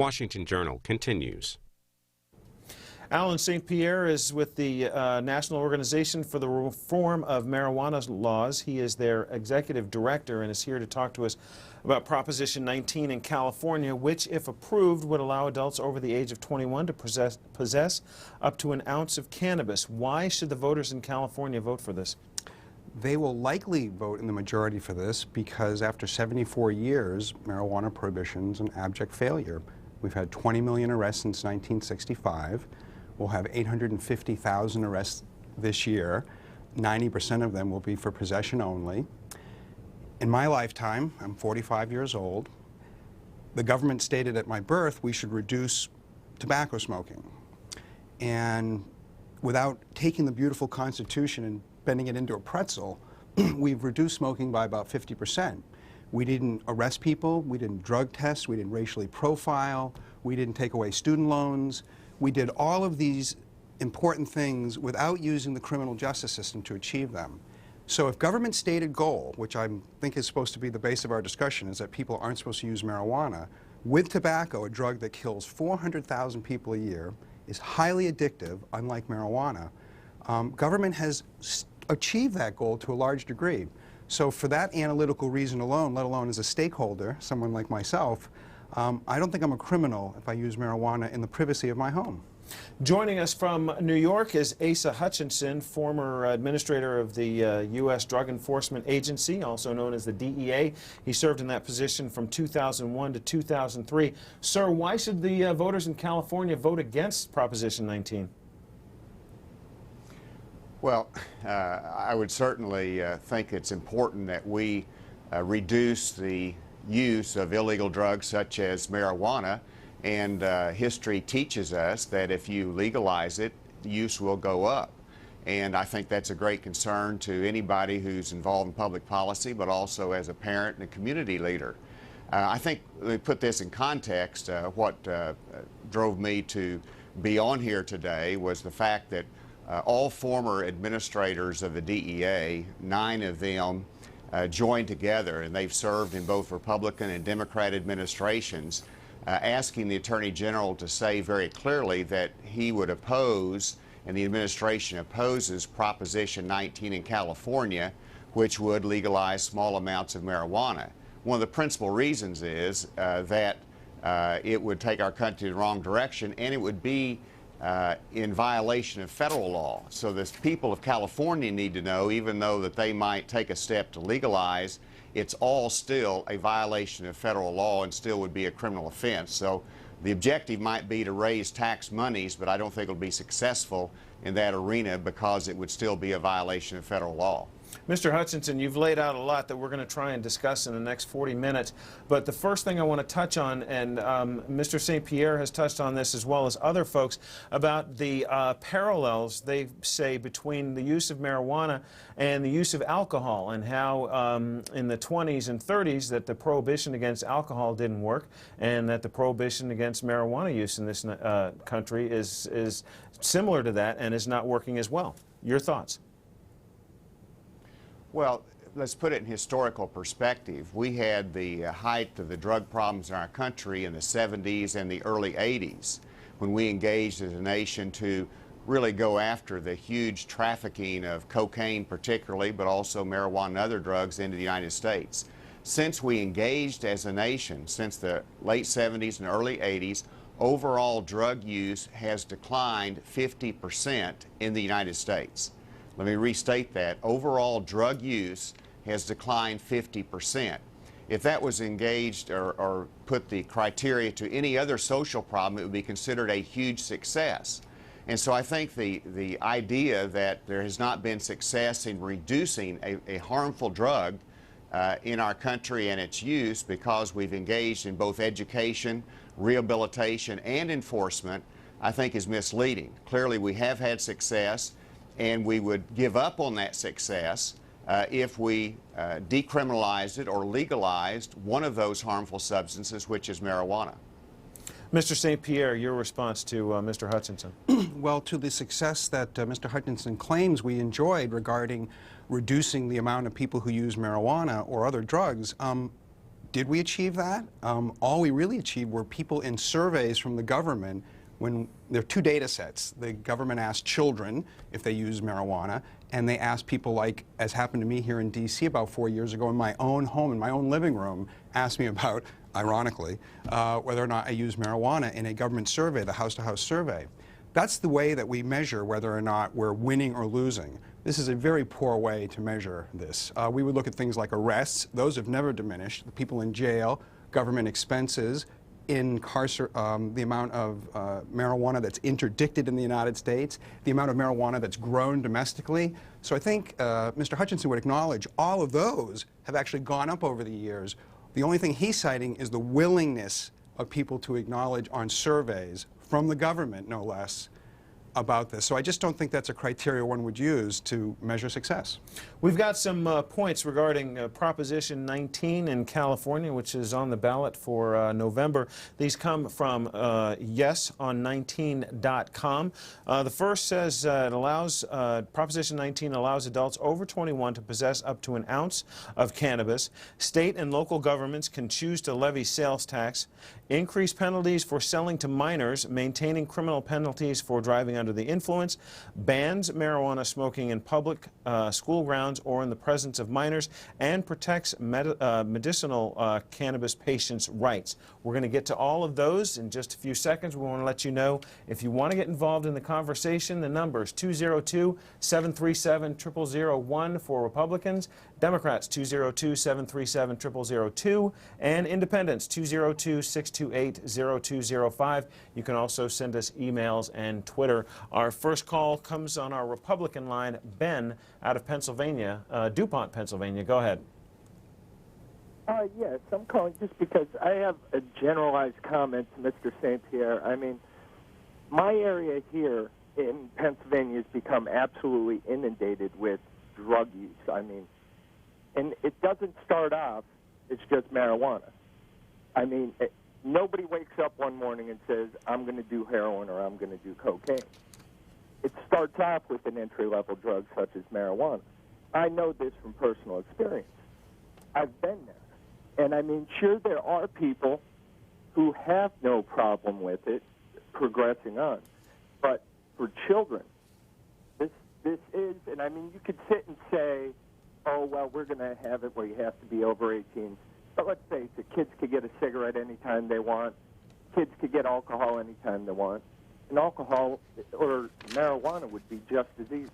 Washington Journal continues. Alan St. Pierre is with the National Organization for the Reform of Marijuana Laws. He is their executive director and is here to talk to us about Proposition 19 in California, which, if approved, would allow adults over the age of 21 to possess up to an ounce of cannabis. Why should the voters in California vote for this? They will likely vote in the majority for this because after 74 years, marijuana prohibition is an abject failure. We've had 20 million arrests since 1965. We'll have 850,000 arrests this year. 90% of them will be for possession only. In my lifetime, I'm 45 years old, the government stated at my birth we should reduce tobacco smoking. And without taking the beautiful Constitution and bending it into a pretzel, we've reduced smoking by about 50%. We didn't arrest people, we didn't drug test, we didn't racially profile, we didn't take away student loans. We did all of these important things without using the criminal justice system to achieve them. So if government's stated goal, which I think is supposed to be the base of our discussion, is that people aren't supposed to use marijuana, with tobacco, a drug that kills 400,000 people a year, is highly addictive, unlike marijuana, government has achieved that goal to a large degree. So for that analytical reason alone, let alone as a stakeholder, someone like myself, I don't think I'm a criminal if I use marijuana in the privacy of my home. Joining us from New York is Asa Hutchinson, former administrator of the U.S. Drug Enforcement Agency, also known as the DEA. He served in that position from 2001 to 2003. Sir, why should the voters in California vote against Proposition 19? Well, I would certainly think it's important that we reduce the use of illegal drugs such as marijuana, and history teaches us that if you legalize it, use will go up. And I think that's a great concern to anybody who's involved in public policy, but also as a parent and a community leader. I think, let me put this in context, what drove me to be on here today was the fact that all former administrators of the DEA, 9 of them, joined together, and they've served in both Republican and Democrat administrations, asking the Attorney General to say very clearly that he would oppose, and the administration opposes, Proposition 19 in California, which would legalize small amounts of marijuana. One of the principal reasons is that it would take our country in the wrong direction, and it would be in violation of federal law. So the people of California need to know, even though that they might take a step to legalize, it's all still a violation of federal law and still would be a criminal offense. So the objective might be to raise tax monies, but I don't think it'll be successful in that arena because it would still be a violation of federal law. Mr. Hutchinson, you've laid out a lot that we're going to try and discuss in the next 40 minutes, but the first thing I want to touch on, and Mr. St. Pierre has touched on this as well as other folks, about the parallels, they say, between the use of marijuana and the use of alcohol, and how in the 20s and 30s that the prohibition against alcohol didn't work, and that the prohibition against marijuana use in this country is similar to that and is not working as well. Your thoughts? Well, let's put it in historical perspective. We had the height of the drug problems in our country in the 70s and the early 80s when we engaged as a nation to really go after the huge trafficking of cocaine particularly, but also marijuana and other drugs into the United States. Since we engaged as a nation, since the late 70s and early 80s, overall drug use has declined 50% in the United States. Let me restate that. Overall drug use has declined 50%. If that was engaged or put the criteria to any other social problem, it would be considered a huge success. And so I think the idea that there has not been success in reducing a harmful drug in our country and its use because we've engaged in both education, rehabilitation, and enforcement, I think is misleading. Clearly we have had success, and we would give up on that success if we decriminalized it or legalized one of those harmful substances, which is marijuana. Mr. St. Pierre, your response to Mr. Hutchinson. Well, to the success that Mr. Hutchinson claims we enjoyed regarding reducing the amount of people who use marijuana or other drugs, Did we achieve that? All we really achieved were people in surveys from the government. When there are two data sets, the government asked children if they use marijuana, and they asked people, like, as happened to me here in D.C. about 4 years ago in my own home, in my own living room, asked me about, ironically, whether or not I use marijuana in a government survey, the house-to-house survey. That's the way that we measure whether or not we're winning or losing. This is a very poor way to measure this. We would look at things like arrests. Those have never diminished. The people in jail, government expenses, the amount of marijuana that's interdicted in the United States, the amount of marijuana that's grown domestically. So I think Mr. Hutchinson would acknowledge all of those have actually gone up over the years. The only thing he's citing is the willingness of people to acknowledge on surveys, from the government no less, about this. So I just don't think that's a criteria one would use to measure success. We've got some points regarding Proposition 19 in California, which is on the ballot for November. These come from yeson19.com. The first says it allows, Proposition 19 allows adults over 21 to possess up to an ounce of cannabis. State and local governments can choose to levy sales tax, increase penalties for selling to minors, maintaining criminal penalties for driving under the influence, bans marijuana smoking in public school grounds or in the presence of minors, and protects medicinal cannabis patients' rights. We're going to get to all of those in just a few seconds. We want to let you know, if you want to get involved in the conversation, the number is 202-737-0001 for Republicans, Democrats 202-737-0002, and Independents 202-628-0205. You can also send us emails and Twitter. Our first call comes on our Republican line. Ben out of Pennsylvania, DuPont, Pennsylvania. Go ahead. Yes, I'm calling just because I have a generalized comment to Mr. St. Pierre. I mean, my area here in Pennsylvania has become absolutely inundated with drug use. I mean, and it doesn't start off, it's just marijuana. I mean, nobody wakes up one morning and says, I'm going to do heroin or I'm going to do cocaine. It starts off with an entry-level drug such as marijuana. I know this from personal experience. I've been there. And I mean, sure, there are people who have no problem with it progressing on. But for children, this is, and I mean, you could sit and say, oh, well, we're going to have it where you have to be over 18. But let's face it, kids could get a cigarette anytime they want. Kids could get alcohol anytime they want. And alcohol or marijuana would be just as easy.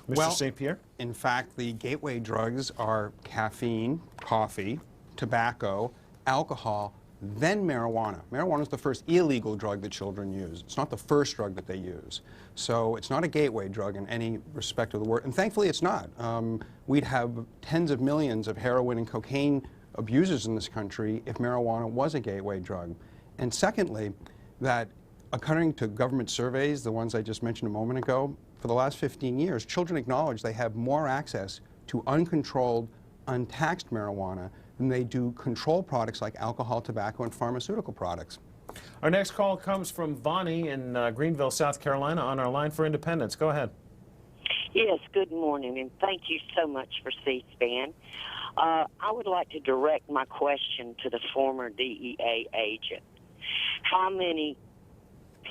Mr. St. Pierre? In fact, the gateway drugs are caffeine, coffee, tobacco, alcohol, then marijuana. Marijuana is the first illegal drug that children use. It's not the first drug that they use. So it's not a gateway drug in any respect of the word. And thankfully it's not. We'd have tens of millions of heroin and cocaine abusers in this country if marijuana was a gateway drug. And secondly, that according to government surveys, the ones I just mentioned a moment ago, for the last 15 years, children acknowledge they have more access to uncontrolled, untaxed marijuana than they do controlled products like alcohol, tobacco, and pharmaceutical products. Our next call comes from Vonnie in Greenville, South Carolina, on our line for Independence. Go ahead. Yes, good morning, and thank you so much for C-SPAN. I would like to direct my question to the former DEA agent. How many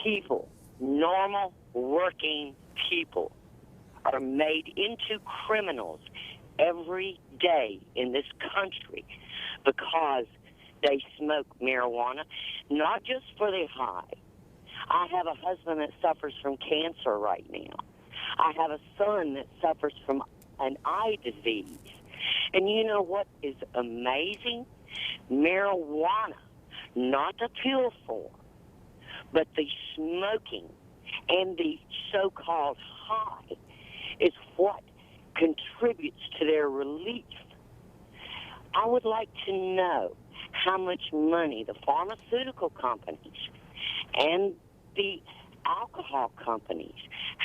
people, normal working people, are made into criminals every day in this country because they smoke marijuana, not just for their high. I have a husband that suffers from cancer right now. I have a son that suffers from an eye disease. And you know what is amazing? Marijuana, not the pill form, but the smoking and the so-called high is what contributes to their relief. I would like to know how much money the pharmaceutical companies and the alcohol companies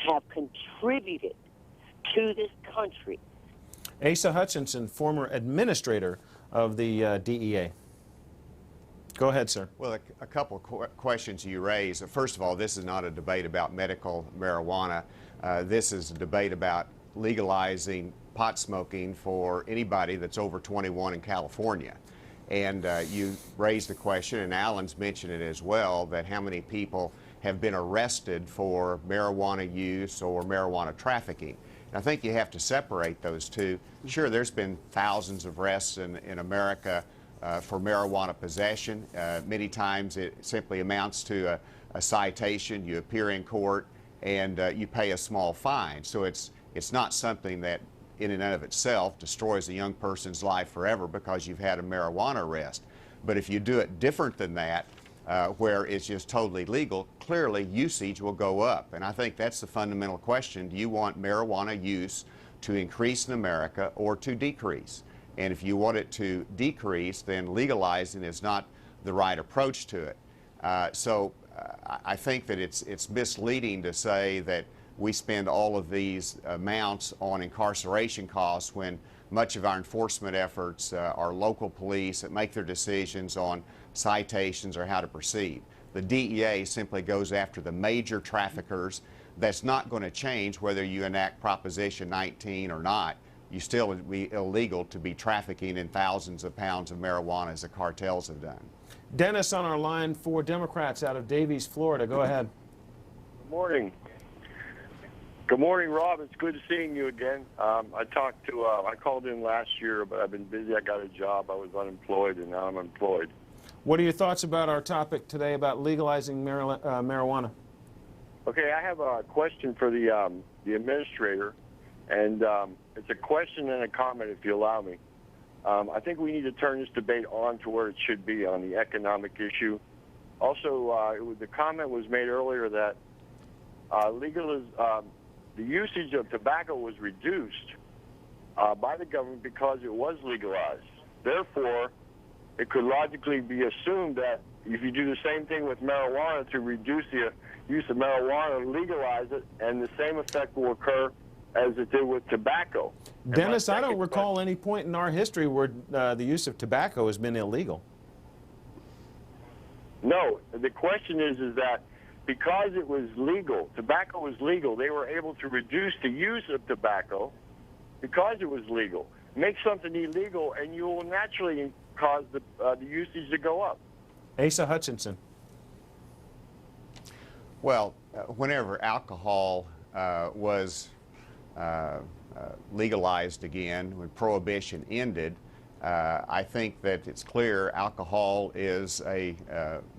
have contributed to this country. Asa Hutchinson, former administrator of the DEA. Go ahead, sir. Well, a couple of questions you raise. First of all, this is not a debate about medical marijuana. This is a debate about legalizing pot smoking for anybody that's over 21 in California. And you raised the question, and Alan's mentioned it as well, that how many people have been arrested for marijuana use or marijuana trafficking. And I think you have to separate those two. Sure, there's been thousands of arrests in America for marijuana possession. Many times it simply amounts to a citation. You appear in court and you pay a small fine. So it's not something that in and of itself destroys a young person's life forever because you've had a marijuana arrest. But if you do it different than that, where it's just totally legal, clearly usage will go up. And I think that's the fundamental question. Do you want marijuana use to increase in America or to decrease? And if you want it to decrease, then legalizing is not the right approach to it. I think that it's misleading to say that we spend all of these amounts on incarceration costs when much of our enforcement efforts are local police that make their decisions on citations or how to proceed. The DEA simply goes after the major traffickers. That's not going to change whether you enact Proposition 19 or not. You still would be illegal to be trafficking in thousands of pounds of marijuana as the cartels have done. Dennis on our line for Democrats out of Davies, Florida. Go ahead. Good morning. Good morning, Rob. It's good seeing you again. I called in last year, but I've been busy. I got a job. I was unemployed, and now I'm employed. What are your thoughts about our topic today about legalizing marijuana? Okay, I have a question for the administrator, and it's a question and a comment, if you allow me. I think we need to turn this debate on to where it should be on the economic issue. Also, the comment was made earlier that the usage of tobacco was reduced by the government because it was legalized. Therefore, it could logically be assumed that if you do the same thing with marijuana to reduce the use of marijuana, legalize it, and the same effect will occur as it did with tobacco. Dennis, I don't recall any point in our history where the use of tobacco has been illegal. No, the question is that because it was legal, tobacco was legal, they were able to reduce the use of tobacco because it was legal. Make something illegal, and you will naturally cause the usage to go up. Asa Hutchinson. Well, whenever alcohol was legalized again, when Prohibition ended, I think that it's clear alcohol is a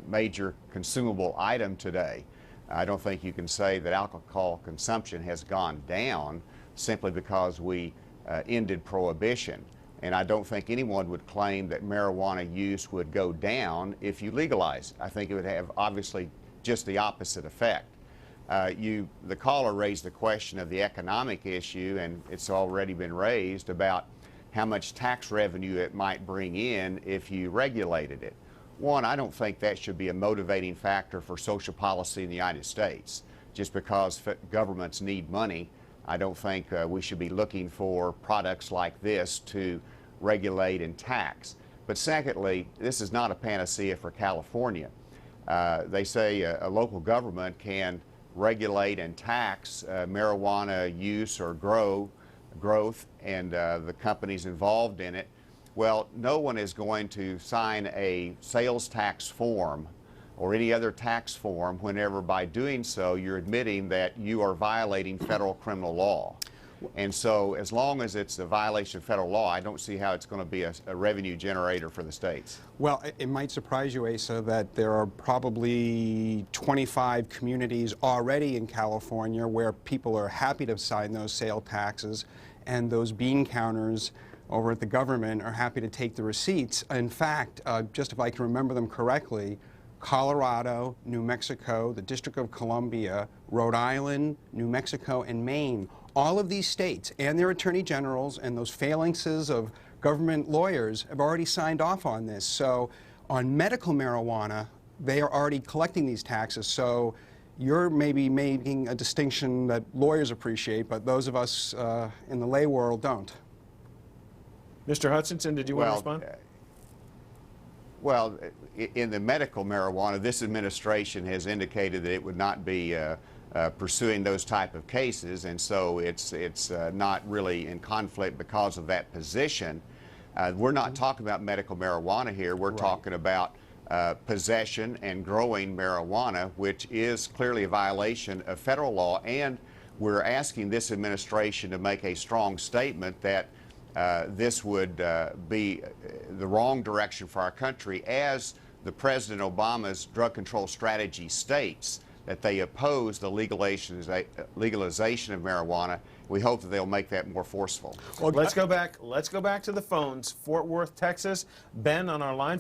major consumable item today. I don't think you can say that alcohol consumption has gone down simply because we ended Prohibition. And I don't think anyone would claim that marijuana use would go down if you legalize it. I think it would have obviously just the opposite effect. The caller raised the question of the economic issue, and it's already been raised about how much tax revenue it might bring in if you regulated it. One, I don't think that should be a motivating factor for social policy in the United States. Just because governments need money, I don't think we should be looking for products like this to regulate and tax. But secondly, this is not a panacea for California. They say a local government can regulate and tax marijuana use or growth and the companies involved in it. Well, no one is going to sign a sales tax form or any other tax form whenever by doing so you're admitting that you are violating federal criminal law. And so as long as it's a violation of federal law, I don't see how it's going to be a revenue generator for the states. Well, it might surprise you, Asa, that there are probably 25 communities already in California where people are happy to sign those sale taxes, and those bean counters over at the government are happy to take the receipts. In fact, just if I can remember them correctly, Colorado, New Mexico, the District of Columbia, Rhode Island, New Mexico, and Maine, all of these states and their attorney generals and those phalanxes of government lawyers have already signed off on this. So on medical marijuana, they are already collecting these taxes. So you're maybe making a distinction that lawyers appreciate, but those of us in the lay world don't. Mr. Hutchinson, did you want to respond? Well, in the medical marijuana, this administration has indicated that it would not be pursuing those type of cases, and so it's not really in conflict because of that position. We're not talking about medical marijuana here. We're talking about possession and growing marijuana, which is clearly a violation of federal law, and we're asking this administration to make a strong statement that this would be the wrong direction for our country, as the President Obama's drug control strategy states that they oppose the legalization of marijuana. We hope that they'll make that more forceful. Well, let's go back to the phones. Fort Worth, Texas. Ben on our line.